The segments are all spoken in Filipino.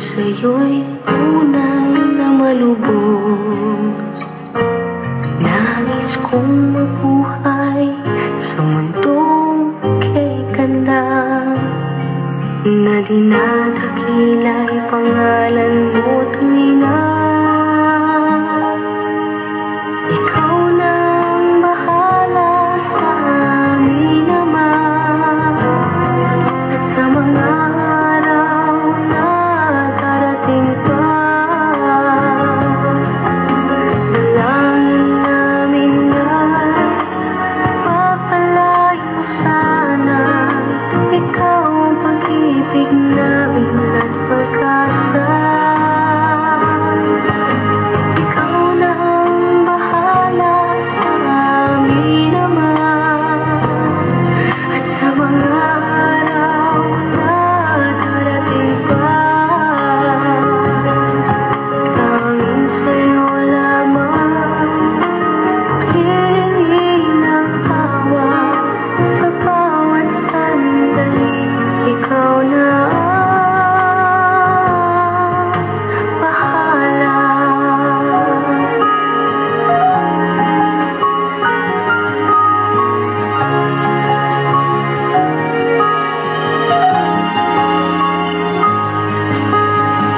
sa'yo'y tunay na malubos. Nais kong mabuhay sa mundong kay ganda, na dinadakila'y pangalan mo tuwi na. Ikaw nang bahala sa amin naman, at sa mga araw na darating pa, dalangin namin ay pagpalain mo sana. Ikaw ang pag-ibig namin at pag-asa. Ikaw na ang bahala sa amin naman, at sa mga araw na darating pa, tanging sa'yo lamang hihingi ng awa sa bawat sandali. Ikaw na ang bahala.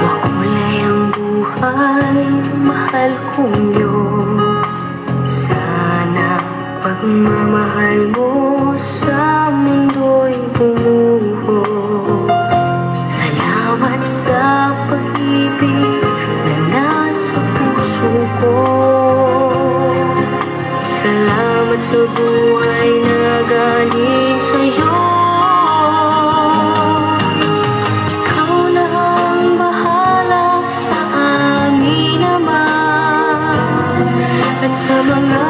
Makulay ang buhay, mahal kong Diyos. Sana pagmamahal mo sa mundo'y bumuhos. Salamat sa pag-ibig na nasa puso ko. Salamat sa buhay na galing sa'yo. Ikaw na ang bahala sa amin naman, at sa mga